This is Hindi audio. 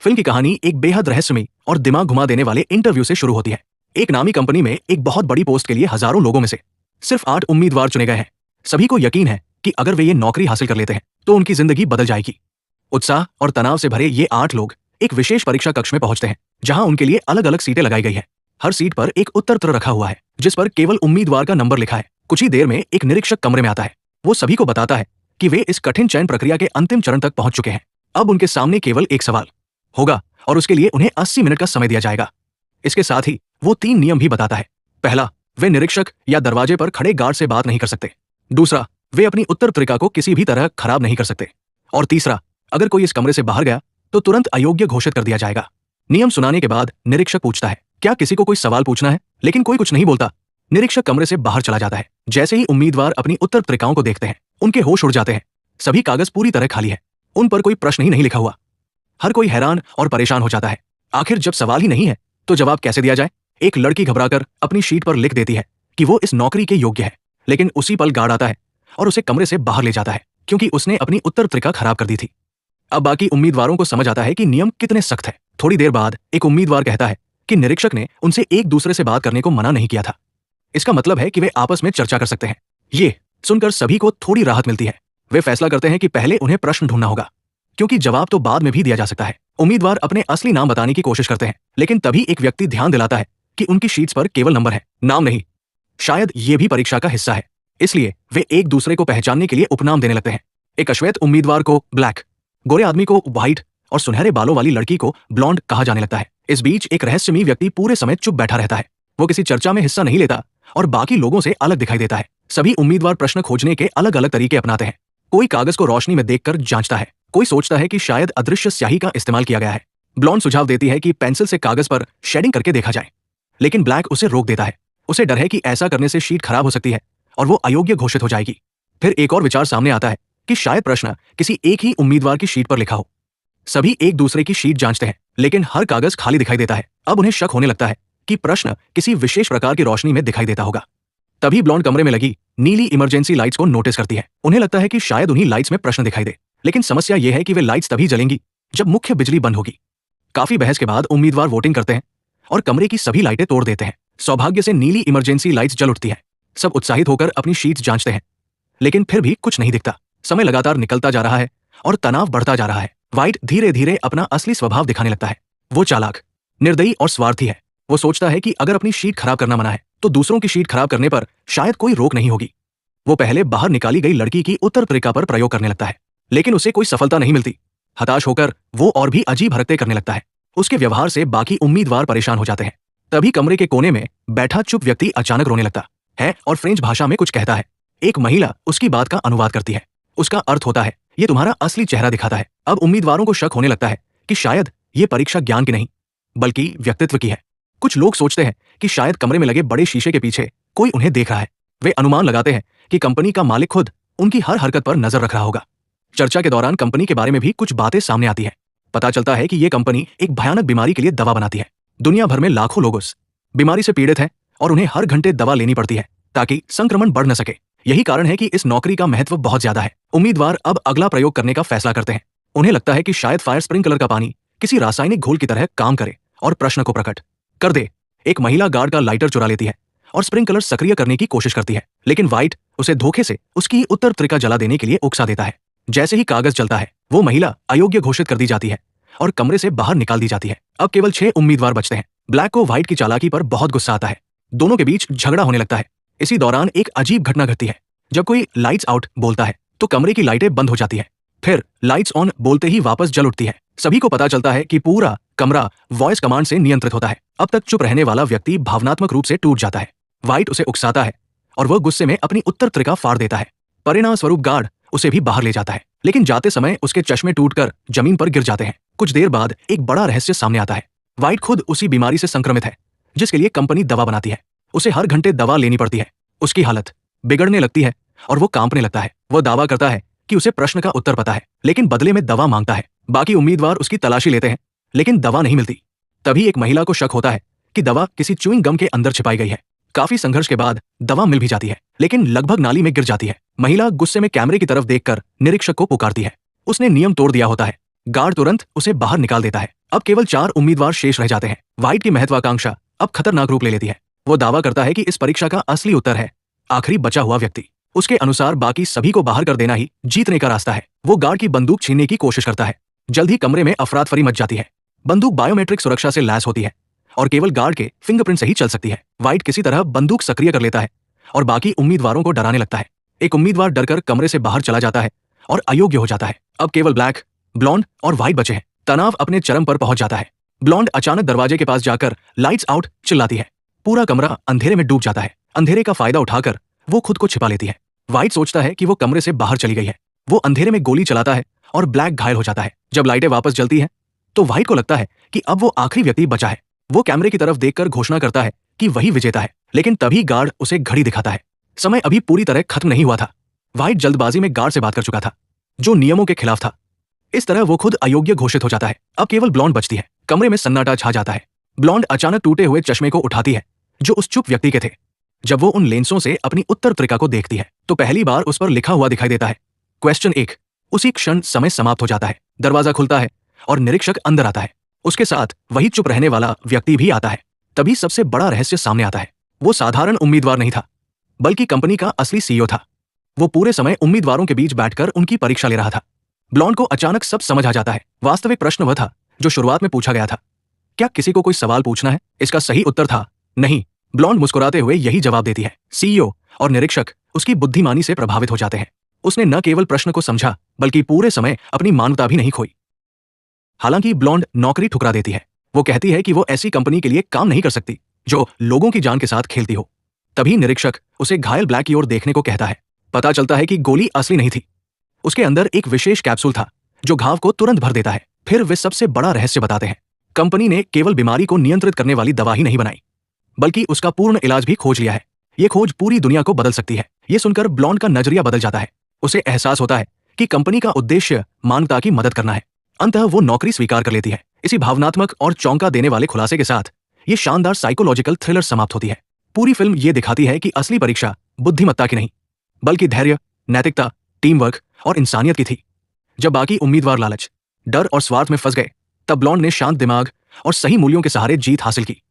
फिल्म की कहानी एक बेहद रहस्यमयी और दिमाग घुमा देने वाले इंटरव्यू से शुरू होती है। एक नामी कंपनी में एक बहुत बड़ी पोस्ट के लिए हजारों लोगों में से सिर्फ 8 उम्मीदवार चुने गए हैं। सभी को यकीन है कि अगर वे ये नौकरी हासिल कर लेते हैं तो उनकी जिंदगी बदल जाएगी। उत्साह और तनाव से भरे ये 8 लोग एक विशेष परीक्षा कक्ष में पहुंचते हैं, जहां उनके लिए अलग अलग सीटें लगाई गई है। हर सीट पर एक उत्तर पत्र रखा हुआ है जिस पर केवल उम्मीदवार का नंबर लिखा है। कुछ ही देर में एक निरीक्षक कमरे में आता है। वो सभी को बताता है कि वे इस कठिन चयन प्रक्रिया के अंतिम चरण तक पहुंच चुके हैं। अब उनके सामने केवल एक सवाल होगा और उसके लिए उन्हें 80 मिनट का समय दिया जाएगा। इसके साथ ही वो 3 नियम भी बताता है। पहला, वे निरीक्षक या दरवाजे पर खड़े गार्ड से बात नहीं कर सकते। दूसरा, वे अपनी उत्तर पत्रिका को किसी भी तरह खराब नहीं कर सकते। और तीसरा, अगर कोई इस कमरे से बाहर गया तो तुरंत अयोग्य घोषित कर दिया जाएगा। नियम सुनाने के बाद निरीक्षक पूछता है, क्या किसी को कोई सवाल पूछना है? लेकिन कोई कुछ नहीं बोलता। निरीक्षक कमरे से बाहर चला जाता है। जैसे ही उम्मीदवार अपनी उत्तर पत्रिकाओं को देखते हैं, उनके होश उड़ जाते हैं। सभी कागज पूरी तरह खाली है। उन पर कोई प्रश्न ही नहीं लिखा हुआ। हर कोई हैरान और परेशान हो जाता है। आखिर जब सवाल ही नहीं है तो जवाब कैसे दिया जाए? एक लड़की घबराकर अपनी शीट पर लिख देती है कि वो इस नौकरी के योग्य है, लेकिन उसी पल गार्ड आता है और उसे कमरे से बाहर ले जाता है क्योंकि उसने अपनी उत्तर पत्रिका खराब कर दी थी। अब बाकी उम्मीदवारों को समझ आता है कि नियम कितने सख्त है। थोड़ी देर बाद एक उम्मीदवार कहता है कि निरीक्षक ने उनसे एक दूसरे से बात करने को मना नहीं किया था। इसका मतलब है कि वे आपस में चर्चा कर सकते हैं। ये सुनकर सभी को थोड़ी राहत मिलती है। वे फैसला करते हैं कि पहले उन्हें प्रश्न ढूंढना होगा, क्योंकि जवाब तो बाद में भी दिया जा सकता है। उम्मीदवार अपने असली नाम बताने की कोशिश करते हैं, लेकिन तभी एक व्यक्ति ध्यान दिलाता है कि उनकी शीट्स पर केवल नंबर है, नाम नहीं। शायद ये भी परीक्षा का हिस्सा है, इसलिए वे एक दूसरे को पहचानने के लिए उपनाम देने लगते हैं। एक अश्वेत उम्मीदवार को ब्लैक, गोरे आदमी को व्हाइट और सुनहरे बालों वाली लड़की को ब्लॉन्ड कहा जाने लगता है। इस बीच एक रहस्यमयी व्यक्ति पूरे समय चुप बैठा रहता है। वो किसी चर्चा में हिस्सा नहीं लेता और बाकी लोगों से अलग दिखाई देता है। सभी उम्मीदवार प्रश्न खोजने के अलग अलग तरीके अपनाते हैं। कोई कागज को रोशनी में देखकर जांचता है, कोई सोचता है कि शायद अदृश्य स्याही का इस्तेमाल किया गया है। ब्लॉन्ड सुझाव देती है कि पेंसिल से कागज पर शेडिंग करके देखा जाए, लेकिन ब्लैक उसे रोक देता है। उसे डर है कि ऐसा करने से शीट खराब हो सकती है और वो अयोग्य घोषित हो जाएगी। फिर एक और विचार सामने आता है कि शायद प्रश्न किसी एक ही उम्मीदवार की शीट पर लिखा हो। सभी एक दूसरे की शीट जांचते हैं, लेकिन हर कागज खाली दिखाई देता है। अब उन्हें शक होने लगता है कि प्रश्न किसी विशेष प्रकार की रोशनी में दिखाई देता होगा। तभी ब्लॉन्ड कमरे में लगी नीली इमरजेंसी लाइट्स को नोटिस करती है। उन्हें लगता है कि शायद उन्हीं लाइट्स में प्रश्न दिखाई दे, लेकिन समस्या यह है कि वे लाइट्स तभी जलेंगी जब मुख्य बिजली बंद होगी। काफी बहस के बाद उम्मीदवार वोटिंग करते हैं और कमरे की सभी लाइटें तोड़ देते हैं। सौभाग्य से नीली इमरजेंसी लाइट्स जल उठती है। सब उत्साहित होकर अपनी शीट्स जांचते हैं, लेकिन फिर भी कुछ नहीं दिखता। समय लगातार निकलता जा रहा है और तनाव बढ़ता जा रहा है। व्हाइट धीरे धीरे अपना असली स्वभाव दिखाने लगता है। वो चालाक, निर्दयी और स्वार्थी है। वो सोचता है कि अगर अपनी शीट खराब करना मना है तो दूसरों की शीट खराब करने पर शायद कोई रोक नहीं होगी। वो पहले बाहर निकाली गई लड़की की उत्तर पत्रिका पर प्रयोग करने लगता है, लेकिन उसे कोई सफलता नहीं मिलती। हताश होकर वो और भी अजीब हरकतें करने लगता है। उसके व्यवहार से बाकी उम्मीदवार परेशान हो जाते हैं। तभी कमरे के कोने में बैठा चुप व्यक्ति अचानक रोने लगता है और फ्रेंच भाषा में कुछ कहता है। एक महिला उसकी बात का अनुवाद करती है। उसका अर्थ होता है, ये तुम्हारा असली चेहरा दिखाता है। अब उम्मीदवारों को शक होने लगता है कि शायद ये परीक्षा ज्ञान की नहीं बल्कि व्यक्तित्व की है। कुछ लोग सोचते हैं कि शायद कमरे में लगे बड़े शीशे के पीछे कोई उन्हें देख रहा है। वे अनुमान लगाते हैं कि कंपनी का मालिक खुद उनकी हर हरकत पर नजर रख रहा होगा। चर्चा के दौरान कंपनी के बारे में भी कुछ बातें सामने आती है। पता चलता है कि ये कंपनी एक भयानक बीमारी के लिए दवा बनाती है। दुनिया भर में लाखों लोग उस बीमारी से पीड़ित हैं और उन्हें हर घंटे दवा लेनी पड़ती है ताकि संक्रमण बढ़ न सके। यही कारण है कि इस नौकरी का महत्व बहुत ज्यादा है। उम्मीदवार अब अगला प्रयोग करने का फैसला करते हैं। उन्हें लगता है कि शायद फायर स्प्रिंकलर का पानी किसी रासायनिक घोल की तरह काम करे और प्रश्न को प्रकट कर दे। एक महिला गार्ड का लाइटर चुरा लेती है और स्प्रिंकलर सक्रिय करने की कोशिश करती है, लेकिन व्हाइट उसे धोखे से उसकी उत्तर पत्रिका जला देने के लिए उकसा देता है। जैसे ही कागज जलता है, वो महिला अयोग्य घोषित कर दी जाती है और कमरे से बाहर निकाल दी जाती है। अब केवल 6 उम्मीदवार बचते हैं। ब्लैक को व्हाइट की चालाकी पर बहुत गुस्सा आता है। दोनों के बीच झगड़ा होने लगता है। इसी दौरान एक अजीब घटना घटती है। जब कोई लाइट्स आउट बोलता है तो कमरे की लाइटें बंद हो जाती है। फिर लाइट्स ऑन बोलते ही वापस जल उठती है। सभी को पता चलता है कि पूरा कमरा वॉइस कमांड से नियंत्रित होता है। अब तक चुप रहने वाला व्यक्ति भावनात्मक रूप से टूट जाता है। व्हाइट उसे उकसाता है और वह गुस्से में अपनी उत्तर पत्रिका फाड़ देता है। परिणाम स्वरूप गार्ड उसे भी बाहर ले जाता है, लेकिन जाते समय उसके चश्मे टूटकर जमीन पर गिर जाते हैं। कुछ देर बाद एक बड़ा रहस्य सामने आता है। व्हाइट खुद उसी बीमारी से संक्रमित है जिसके लिए कंपनी दवा बनाती है। उसे हर घंटे दवा लेनी पड़ती है। उसकी हालत बिगड़ने लगती है और वो कांपने लगता है। वह दावा करता है कि उसे प्रश्न का उत्तर पता है, लेकिन बदले में दवा मांगता है। बाकी उम्मीदवार उसकी तलाशी लेते हैं, लेकिन दवा नहीं मिलती। तभी एक महिला को शक होता है कि दवा किसी च्युइंग गम के अंदर छिपाई गई है। काफी संघर्ष के बाद दवा मिल भी जाती है, लेकिन लगभग नाली में गिर जाती है। महिला गुस्से में कैमरे की तरफ देखकर निरीक्षक को पुकारती है। उसने नियम तोड़ दिया होता है गार्ड तुरंत उसे बाहर निकाल देता है। अब केवल 4 उम्मीदवार शेष रह जाते हैं। व्हाइट की महत्वाकांक्षा अब खतरनाक रूप ले लेती है। वो दावा करता है कि इस परीक्षा का असली उत्तर है आखिरी बचा हुआ व्यक्ति। उसके अनुसार बाकी सभी को बाहर कर देना ही जीतने का रास्ता है। वो गार्ड की बंदूक छीनने की कोशिश करता है। जल्द ही कमरे में अफरा तफरी मच जाती है। बंदूक बायोमेट्रिक सुरक्षा से लैस होती है और केवल गार्ड के फिंगरप्रिंट से ही चल सकती है। व्हाइट किसी तरह बंदूक सक्रिय कर लेता है और बाकी उम्मीदवारों को डराने लगता है। एक उम्मीदवार डरकर कमरे से बाहर चला जाता है और अयोग्य हो जाता है। अब केवल ब्लैक, ब्लॉन्ड और व्हाइट बचे हैं। तनाव अपने चरम पर पहुंच जाता है। ब्लॉन्ड अचानक दरवाजे के पास जाकर लाइट्स आउट चिल्लाती है। पूरा कमरा अंधेरे में डूब जाता है। अंधेरे का फायदा उठाकर वो खुद को छिपा लेती है। व्हाइट सोचता है कि वो कमरे से बाहर चली गई है। वो अंधेरे में गोली चलाता है और ब्लैक घायल हो जाता है। जब लाइटें वापस जलती हैं तो व्हाइट को लगता है कि अब वो आखिरी व्यक्ति बचा है। वो कैमरे की तरफ देखकर घोषणा करता है कि वही विजेता है। लेकिन तभी गार्ड उसे घड़ी दिखाता है। समय अभी पूरी तरह खत्म नहीं हुआ था। व्हाइट जल्दबाजी में गार्ड से बात कर चुका था जो नियमों के खिलाफ था। इस तरह वो खुद अयोग्य घोषित हो जाता है। अब केवल ब्लॉन्ड बचती है। कमरे में सन्नाटा छा जाता है। ब्लॉन्ड अचानक टूटे हुए चश्मे को उठाती है जो उस चुप व्यक्ति के थे। जब वो उन लेंसों से अपनी उत्तर पत्रिका को देखती है तो पहली बार उस पर लिखा हुआ दिखाई देता है क्वेश्चन 1। उसी क्षण समय समाप्त हो जाता है। दरवाजा खुलता है और निरीक्षक अंदर आता है। उसके साथ वही चुप रहने वाला व्यक्ति भी आता है। तभी सबसे बड़ा रहस्य सामने आता है। वो साधारण उम्मीदवार नहीं था बल्कि कंपनी का असली सीईओ था। वो पूरे समय उम्मीदवारों के बीच बैठकर उनकी परीक्षा ले रहा था। ब्लॉन्ड को अचानक सब समझ आ जाता है। वास्तविक प्रश्न वह था जो शुरुआत में पूछा गया था, क्या किसी को कोई सवाल पूछना है? इसका सही उत्तर था नहीं। ब्लॉन्ड मुस्कुराते हुए यही जवाब देती है। सीईओ और निरीक्षक उसकी बुद्धिमानी से प्रभावित हो जाते हैं। उसने न केवल प्रश्न को समझा बल्कि पूरे समय अपनी मानवता भी नहीं खोई। हालांकि ब्लॉन्ड नौकरी ठुकरा देती है। वो कहती है कि वो ऐसी कंपनी के लिए काम नहीं कर सकती जो लोगों की जान के साथ खेलती हो। तभी निरीक्षक उसे घायल ब्लैक की ओर देखने को कहता है। पता चलता है कि गोली असली नहीं थी। उसके अंदर एक विशेष कैप्सूल था जो घाव को तुरंत भर देता है। फिर वे सबसे बड़ा रहस्य बताते हैं। कंपनी ने केवल बीमारी को नियंत्रित करने वाली दवा ही नहीं बनाई बल्कि उसका पूर्ण इलाज भी खोज लिया है। ये खोज पूरी दुनिया को बदल सकती है। ये सुनकर ब्लॉन्ड का नजरिया बदल जाता है। उसे एहसास होता है कि कंपनी का उद्देश्य मानवता की मदद करना है। अंततः वो नौकरी स्वीकार कर लेती है। इसी भावनात्मक और चौंका देने वाले खुलासे के साथ ये शानदार साइकोलॉजिकल थ्रिलर समाप्त होती है। पूरी फिल्म ये दिखाती है कि असली परीक्षा बुद्धिमत्ता की नहीं बल्कि धैर्य, नैतिकता, टीम वर्क और इंसानियत की थी। जब बाकी उम्मीदवार लालच, डर और स्वार्थ में फंस गए तब ब्लॉन्ड ने शांत दिमाग और सही मूल्यों के सहारे जीत हासिल की।